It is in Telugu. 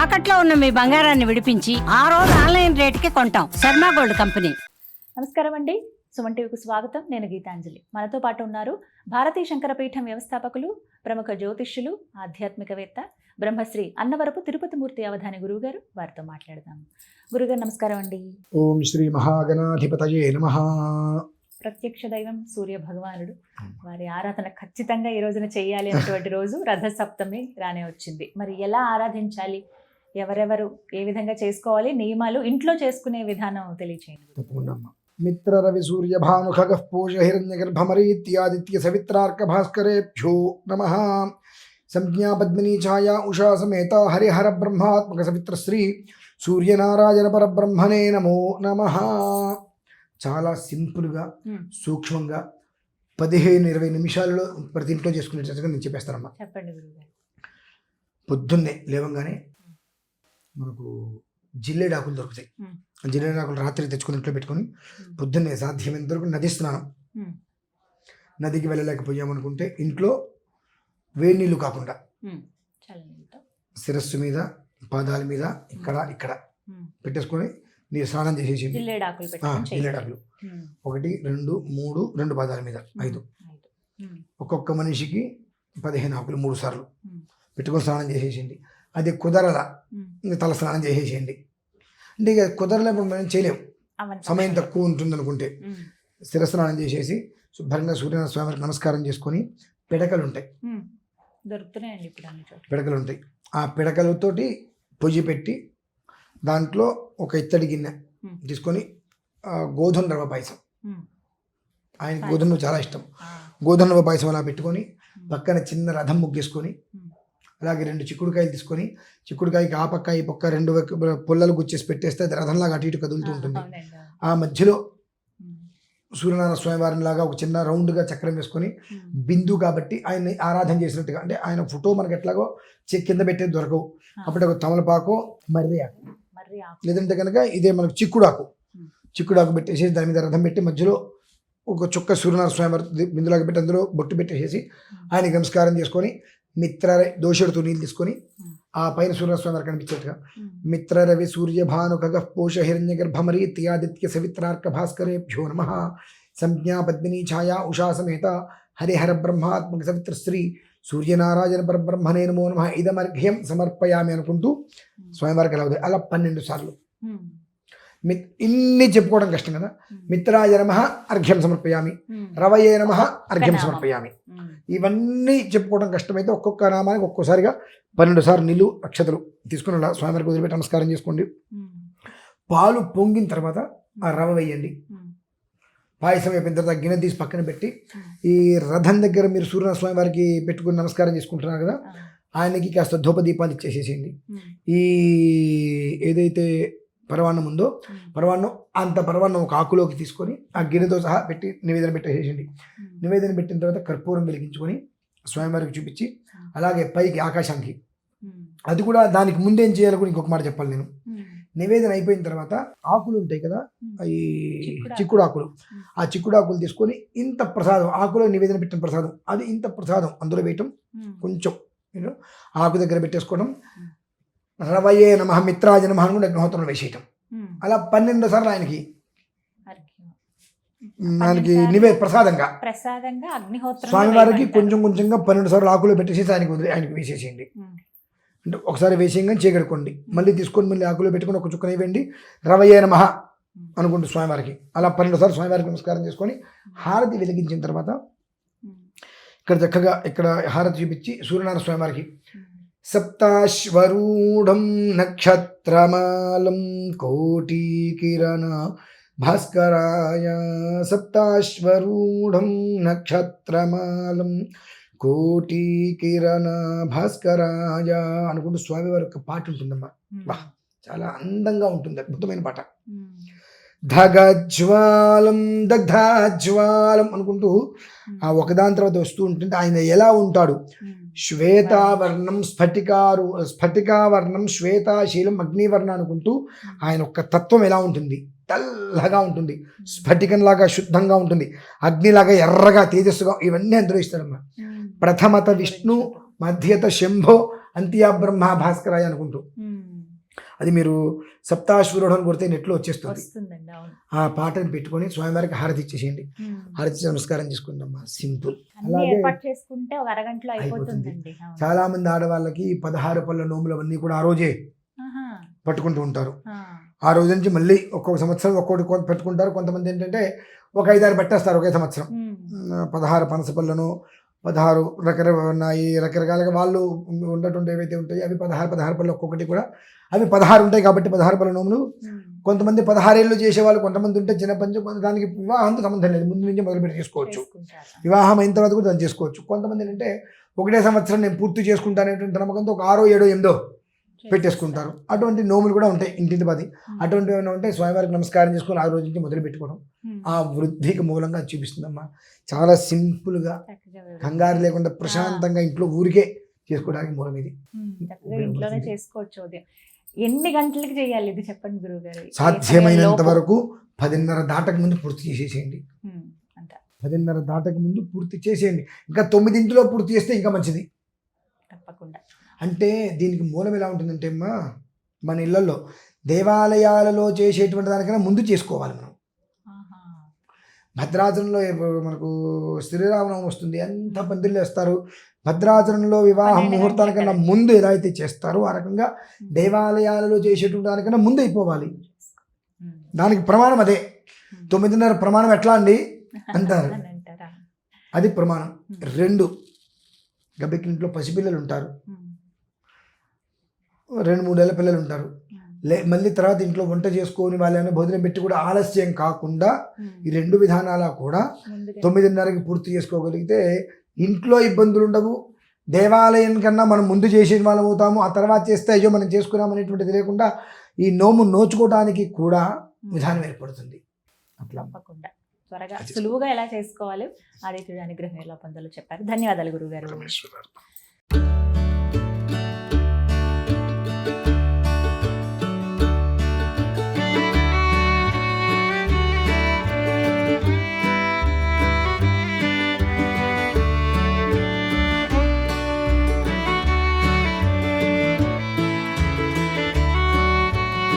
తాకట్లో ఉన్న మీ బంగారాన్ని విడిపించి ఆ రోజు ఆన్లైన్ రేటుకి కొంటాం. Sharma gold company. నమస్కారం అండి, సుమన్ టీవీకి స్వాగతం. నేను గీతాంజలి. మనతో పాటు ఉన్నారు భారతీయ శంకరపీఠం వ్యవస్థాపకులు, ప్రముఖ జ్యోతిష్యులు, ఆధ్యాత్మికవేత్త, బ్రహ్మశ్రీ అన్నవరపు తిరుపతిమూర్తి అవధాని గురువుగారు. వారితో మాట్లాడదాం. గురుగారు నమస్కారం అండి. ఓం శ్రీ మహాగణాధిపతయే నమః. ప్రత్యక్ష దైవం సూర్య భగవానుడు, వారి ఆరాధన ఖచ్చితంగా ఈ రోజున చేయాలి అనేటువంటి రోజు రథసప్తమి రానే వచ్చింది. మరి ఎలా ఆరాధించాలి, ఎవరెవరు ఏ విధంగా చేసుకోవాలి, నియమాలు, ఇంట్లో చేసుకునే విధానం తెలియచేయండి. తప్పకుండా. మిత్ర రవి సూర్య భాను ఖగః పూష హిరణ్య గర్భమరీత్యాదిత్య సవిత్రార్క భాస్కరేభ్యో నమః. సంజ్ఞా పద్మినీ ఛాయా ఉషా సమేత హరిహర బ్రహ్మాత్మక సవిత్ర శ్రీ సూర్యనారాయణ పరబ్రహ్మణే నమో నమః. చాలా సింపుల్గా, సూక్ష్మంగా 15-20 నిమిషాలలో ప్రతి ఇంట్లో చేసుకునేటట్టుగా నేను చెప్పేస్తానమ్మా. చెప్పండి గురుగారు. పొద్దున్నే లేవంగానే మనకు జిల్లేడాకులు దొరుకుతాయి. జిల్లేడాకులు రాత్రి తెచ్చుకుని ఇంట్లో పెట్టుకొని పొద్దున్నే సాధ్యమైనంత వరకు నది స్నానం. నదికి వెళ్ళలేకపోయామనుకుంటే ఇంట్లో వేడి నీళ్ళు కాకుండా శిరస్సు మీద, పాదాల మీద, ఇక్కడ పెట్టేసుకొని నీరు స్నానం చేసేసి జిల్లేడాకులు 1, 2, 3 2 పాదాల మీద 5, ఒక్కొక్క మనిషికి 15 ఆకులు 3 సార్లు పెట్టుకొని స్నానం చేసేసింది. అది కుదరలా ఇంకా తల స్నానం చేసేసేయండి. అంటే ఇక కుదరలేప్పుడు మనం చేయలేము, సమయం తక్కువ ఉంటుంది అనుకుంటే శిరస్నానం చేసేసి శుభ్రంగా సూర్యనారాయణ స్వామికి నమస్కారం చేసుకొని పిడకలు ఉంటాయి, పిడకలు ఉంటాయి. ఆ పిడకలతోటి పొయ్యి పెట్టి దాంట్లో ఒక ఇత్తడి గిన్నె తీసుకొని గోధుమ రవ్వ పాయసం, ఆయన గోధుమ చాలా ఇష్టం, గోధుమ రవ్వ పాయసం అలా పెట్టుకొని పక్కన చిన్న రథం ముగ్గేసుకొని, అలాగే 2 చిక్కుడుకాయలు తీసుకొని చిక్కుడుకాయకి ఆ పక్క ఈ పక్క 2 పుల్లలు గుచ్చేసి పెట్టేస్తే అది రథంలాగా అటు ఇటు కదులుతూ ఉంటుంది. ఆ మధ్యలో సూర్యనారాయణ స్వామి వారిని లాగా ఒక చిన్న రౌండ్గా చక్రం వేసుకొని బిందు కాబట్టి ఆయన్ని ఆరాధన చేసినట్టుగా, అంటే ఆయన ఫోటో మనకి ఎట్లాగో కింద పెట్టేది దొరకవు, అప్పుడు ఒక తమలపాకు, మర్రి ఆకు, లేదంటే కనుక ఇదే మనకు చిక్కుడాకు పెట్టేసి దాని మీద రథం పెట్టి మధ్యలో ఒక చుక్క సూర్యనారాయణ స్వామి వారి బిందులాగా పెట్టి అందులో బొట్టు పెట్టేసేసి ఆయనకి నమస్కారం చేసుకొని మిత్ర దోషుడితో నీళ్ళు తీసుకొని ఆ పైన సూర్యనారాయణ స్వామి వారికి కనిపించేట్టుగా మిత్ర రవి సూర్య భాను ఖగః పూష హిరణ్య గర్భమరీత్యాదిత్య సవిత్రార్క భాస్కరేభ్యో నమః. సంజ్ఞా పద్మినీ ఛాయా ఉషా సమేత హరిహర బ్రహ్మాత్మక సవిత్ర శ్రీ సూర్యనారాయణ పరబ్రహ్మణే నమో నమః. ఇదమర్ఘ్యం సమర్పయామి అనుకుంటూ స్వామివారికి అలా అలా 12 సార్లు. ఇన్ని చెప్పుకోవడం కష్టం కదా. మిత్రాయ నమః అర్ఘ్యం సమర్పయామి, రవయే నమః అర్ఘ్యం సమర్పయామి, ఇవన్నీ చెప్పుకోవడం కష్టమైతే ఒక్కొక్క నామానికి ఒక్కోసారిగా 12 సార్లు నీళ్ళు అక్షతలు తీసుకుని అలా స్వామివారికి వదిలిపెట్టి నమస్కారం చేసుకోండి. పాలు పొంగిన తర్వాత ఆ రవ వేయండి. పాయసం అయిపోయిన తర్వాత గిన్నె తీసి పక్కన పెట్టి ఈ రథం దగ్గర మీరు సూర్యనారాయణ స్వామి వారికి పెట్టుకుని నమస్కారం చేసుకుంటున్నారు కదా, ఆయనకి కాస్త ధూపదీపాలు ఇచ్చేసేసేయండి. ఈ ఏదైతే పరవాన్నం ఉందో పరవాన్నం, అంత పరవాన్నం ఒక ఆకులోకి తీసుకొని ఆ గిన్నెతో సహా పెట్టి నివేదన పెట్టేసేయండి. నివేదన పెట్టిన తర్వాత కర్పూరం వెలిగించుకొని స్వామివారికి చూపించి అలాగే పైకి ఆకాశానికి, అది కూడా దానికి ముందేం చేయాలో కూడా ఇంకొక మాట చెప్పాలి నేను. నివేదన అయిపోయిన తర్వాత ఆకులు ఉంటాయి కదా, ఈ చిక్కుడు ఆకులు, ఆ చిక్కుడు ఆకులు తీసుకొని ఇంత ప్రసాదం, ఆకులో నివేదన పెట్టిన ప్రసాదం, అది ఇంత ప్రసాదం అందులో వేయటం, కొంచెం ఆకు దగ్గర పెట్టేసుకోవడం, రవయే నమః మిత్రాయ నమః అని కూడా అగ్నిహోత్రంలో వేసేయటం. అలా 12 సార్లు ఆయనకి ప్రసాదంగా స్వామివారికి కొంచెం కొంచెంగా 12 సార్లు ఆకులో పెట్టేసి ఆయనకి వేసేసేయండి. అంటే ఒకసారి వేసేయంగా చేయగడుకోండి, మళ్ళీ తీసుకొని మళ్ళీ ఆకులో పెట్టుకొని ఒక చుక్కన వేయండి, రవయే నమః అనుకుంటూ స్వామివారికి అలా 12 సార్లు స్వామివారికి నమస్కారం చేసుకొని హారతి వెలిగించిన తర్వాత ఇక్కడ చక్కగా ఇక్కడ హారతి చూపించి సూర్యనారాయణ స్వామివారికి సప్తాశ్వరూఢం నక్షత్రమాలం కోటి కిరణ భాస్కరాయ, సప్తాశ్వరూఢం నక్షత్రమాలం కోటి కిరణ భాస్కరాయ అనుకుంటూ స్వామివారి యొక్క పాట ఉంటుందమ్మా. చాలా అందంగా ఉంటుంది, అద్భుతమైన పాట. ధగజ్వాలం దగ్ధాజ్వాలం అనుకుంటూ ఆ ఒకదాని తర్వాత వస్తూ ఉంటుంది. ఆయన ఎలా ఉంటాడు, శ్వేతావర్ణం స్ఫటికావర్ణం శ్వేతాశీలం అగ్నివర్ణ అనుకుంటూ ఆయన యొక్క తత్వం ఎలా ఉంటుంది, తెల్లగా ఉంటుంది, స్ఫటికంలాగా శుద్ధంగా ఉంటుంది, అగ్నిలాగా ఎర్రగా తేజస్సుగా, ఇవన్నీ అందులో ఇస్తాడమ్మా. ప్రథమత విష్ణు, మధ్యత శంభో, అంత్యా బ్రహ్మ భాస్కరాయ అనుకుంటూ. అది మీరు సప్తాశ్వరుడు అని కొడితే నెట్లో వచ్చేస్తుంది. వస్తుందండి, అవును. ఆ పాటను పెట్టుకొని స్వామివారికి హారతి ఇచ్చేసేయండి. హారతి ఇచ్చి నమస్కారం చేసుకుందమ్మా, సింపుల్. అన్ని అలాగే ఏర్పాటు చేసుకుంటే ఒక అరగంటలో అయిపోతుందండి. అవును. చాలా మంది ఆడవాళ్ళకి 16 పళ్ళ నోములు అవన్నీ కూడా ఆ రోజే ఆహా. పట్టుకుంటూ ఉంటారు. ఆ. ఆ రోజు నుంచి మళ్ళీ ఒక్కొక్క సంవత్సరం ఒక్కొక్కటి పెట్టుకుంటారు. కొంతమంది ఏంటంటే ఒక 5-6 పెట్టేస్తారు ఒకే సంవత్సరం. 16 పనస పళ్ళను, 16 రకరకాలుగా వాళ్ళు ఉండేటువంటి ఏవైతే ఉంటాయో అవి 16 పళ్ళు ఒక్కొక్కటి కూడా అవి 16 ఉంటాయి కాబట్టి 16 పళ్ళ నోములు. కొంతమంది 16 ఏళ్ళు చేసేవాళ్ళు కొంతమంది ఉంటే చిన్న పంచు, దానికి వివాహంతో సంబంధం లేదు, ముందు నుంచి మొదలుపెట్టి చేసుకోవచ్చు. వివాహం అయిన తర్వాత కూడా దాన్ని చేసుకోవచ్చు. కొంతమంది ఏంటంటే ఒకటే సంవత్సరం నేను పూర్తి చేసుకుంటానేటువంటి నమ్మకంతో ఒక 6, 7, 8 పెట్టేసుకుంటారు. అటువంటి నోములు కూడా ఉంటాయి ఇంటింటి 10. అటువంటివి ఏమైనా ఉంటే స్వామివారికి నమస్కారం చేసుకొని ఆ రోజు నుంచి మొదలు పెట్టుకోవడం ఆ వృద్ధికి మూలంగా చూపిస్తుందమ్మా. చాలా సింపుల్గా, కంగారు లేకుండా ప్రశాంతంగా ఇంట్లో ఊరికే చేసుకోవడానికి మూలం ఇది. చక్కగా ఇంట్లోనే చేసుకోవచ్చు. ఉదయం ఎన్ని గంటలకి చేయాలి ఇది చెప్పండి గురువుగారు? సాధ్యమైనంత వరకు 10:30 దాటక ముందు పూర్తి చేసేసేయండి. 10:30 దాటక ముందు పూర్తి చేసేయండి. ఇంకా 9 పూర్తి చేస్తే ఇంకా మంచిది. తప్పకుండా. అంటే దీనికి మూలం ఎలా ఉంటుందంటే అమ్మా, మన ఇళ్లలో దేవాలయాలలో చేసేటువంటి దానికన్నా ముందు చేసుకోవాలి మనం. భద్రాచలంలో మనకు శ్రీరామనవమి వస్తుంది, ఎంత పందిళ్ళు వేస్తారు. భద్రాచలంలో వివాహం ముహూర్తానికన్నా ముందు ఎలా అయితే చేస్తారో ఆ రకంగా దేవాలయాలలో చేసేటువంటి దానికన్నా ముందు అయిపోవాలి. దానికి ప్రమాణం అదే. 9:30 ప్రమాణం ఎట్లా అండి అంటారు, అది ప్రమాణం. 2 గబ్బెక్కింట్లో పసిపిల్లలు ఉంటారు, 2-3 ఏళ్ళ పిల్లలు ఉంటారు. మళ్ళీ తర్వాత ఇంట్లో వంట చేసుకొని వాళ్ళని భోజనం పెట్టి కూడా ఆలస్యం కాకుండా ఈ 2 విధానాల కూడా 9:30కి పూర్తి చేసుకోగలిగితే ఇంట్లో ఇబ్బందులు ఉండవు. దేవాలయం కన్నా మనం ముందు చేసే వాళ్ళం అవుతాము. ఆ తర్వాత చేస్తే అయ్యో మనం చేసుకున్నాం అనేటువంటిది లేకుండా ఈ నోము నోచుకోవడానికి కూడా విధానం ఏర్పడుతుంది. అట్లా తప్పకుండా త్వరగా సులువుగా ఎలా చేసుకోవాలి ఆదిత్యుడి అనుగ్రహం ఎలా పొందాలో చెప్పారు. ధన్యవాదాలు గురుగారు.